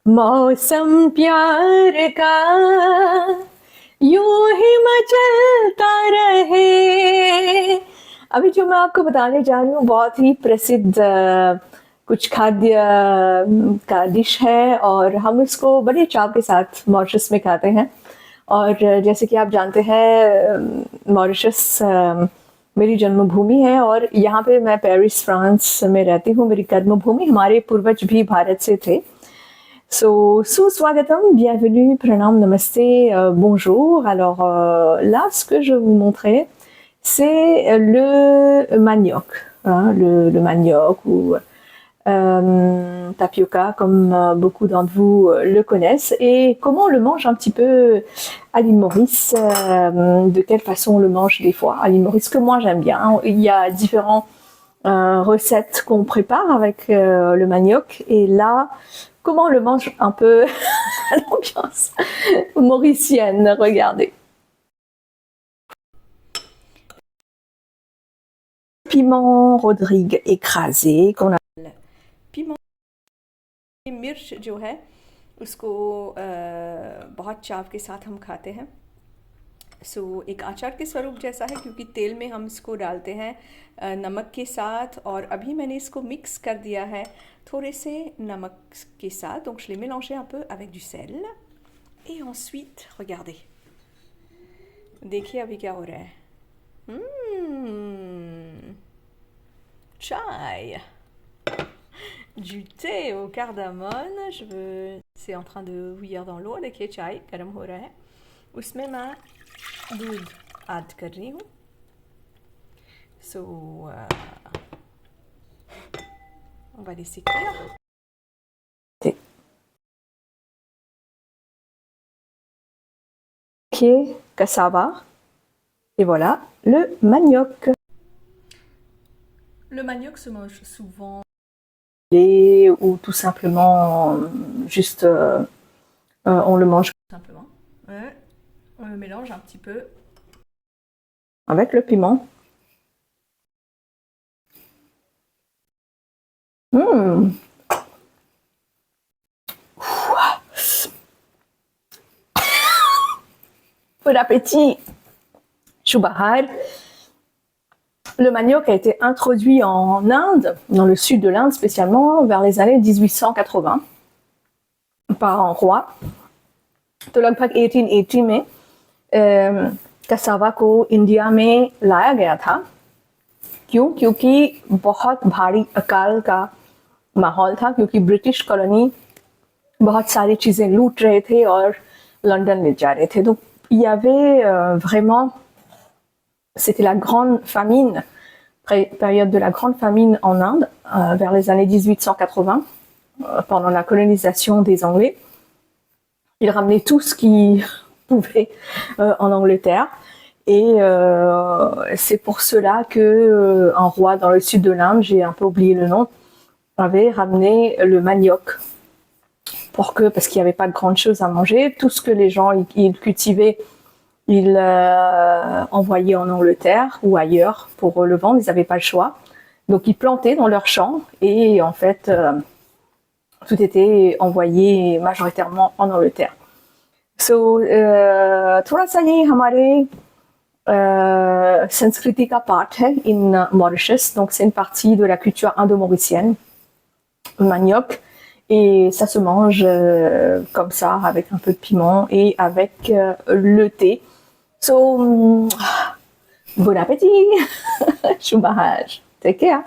मौसम प्यार का यूं ही मचलता रहे। अभी जो मैं आपको बताने जा रही हूँ बहुत ही प्रसिद्ध कुछ खाद्य का डिश है और हम इसको बड़े चाव के साथ मॉरिशस में खाते हैं। और जैसे कि आप जानते हैं मॉरिशस मेरी जन्मभूमि है और यहाँ पे मैं पेरिस फ्रांस में रहती हूँ, मेरी कर्मभूमि। हमारे पूर्वज भी भारत से थे। Sous-swagatam, bienvenue, pranam, namaste, bonjour. Alors là, ce que je vais vous montrer, c'est le manioc, hein, le manioc ou tapioca, comme beaucoup d'entre vous le connaissent, et comment on le mange un petit peu à l'île Maurice, de quelle façon on le mange des fois à l'île Maurice, que moi j'aime bien. Il y a différentes recettes qu'on prépare avec le manioc, et là, comment on le mange un peu à l'ambiance mauricienne, regardez. Piment Rodrigue écrasé, qu'on appelle piment मिर्च जो है उसको बहुत चाव के साथ हम खाते हैं। एक अचार के स्वरूप जैसा है क्योंकि तेल में हम इसको डालते हैं नमक के साथ, और अभी मैंने इसको मिक्स कर दिया है थोड़े से नमक के साथ। Donc je l'ai mélangé un peu avec du sel et ensuite regardez, देखिए अभी क्या हो रहा है। Chai, du thé au cardamone, c'est en train de bouillir dans l'eau, देखिए चाय गर्म हो रहा है, उसमें मैं दूध ऐड कर रही हूँ। On va laisser cuire. Cassava, et voilà le manioc. Le manioc se mange souvent ou tout simplement juste on le mange tout simplement. Ouais. On le mélange un petit peu avec le piment. Bon appétit. Choubahar. Le manioc a été introduit en Inde, dans le sud de l'Inde spécialement, vers les années 1880 par un roi. तो लगभग 1880 में कसावा को इंडिया में लाया गया था। क्यों? क्योंकि बहुत भारी अकाल का माहौल था, क्योंकि ब्रिटिश कॉलोनी बहुत सारी चीज़ें लूट रहे थे और लंदन ले जा रहे थे। Donc il y avait vraiment, c'était la grande famine, période de la grande famine en Inde, vers les années 1880, pendant la colonisation des Anglais. Ils ramenaient tout ce qu'ils pouvaient en Angleterre. Et c'est pour cela que un roi dans le sud de l'Inde, j'ai un peu oublié le nom, avait ramené le manioc parce qu'il n'y avait pas de grandes choses à manger. Tout ce que les gens ils cultivaient, ils envoyaient en Angleterre ou ailleurs pour le vendre. Ils n'avaient pas le choix. Donc ils plantaient dans leurs champs et en fait tout était envoyé majoritairement en Angleterre. थोड़ा सा ये हमारे संस्कृति का पार्ट है in Mauritius, donc c'est une partie de la culture indo-mauricienne, manioc, et ça se mange comme ça avec un peu de piment et avec le thé. Bon appétit. Choubahaj. Take care.